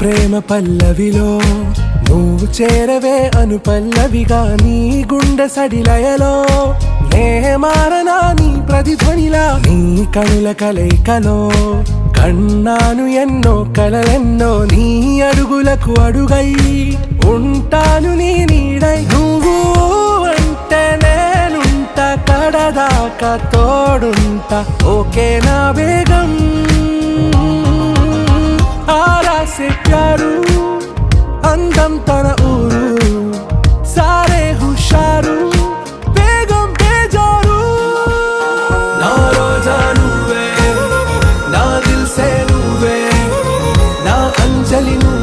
ప్రేమ పల్లవిలో నువ్వు చేరవే అను పల్లవిగా నీ గుండె సడిలయలో నే మారనా నీ ప్రతిధ్వనిలా నీ కనుల కలయికలో కన్నాను ఎన్నో కలలెన్నో నీ అడుగులకు అడుగై ఉంటాను నీ నీడై నువ్వు అంటే నేనుంట కడదాకా తోడుంటా ఓకే నా బేగం आरा से प्यारू अंदम तन ऊरू सारे हुशारू बेगम बेजारू ना रोजा नुवे ना दिल से नुवे ना अंजलि नुवे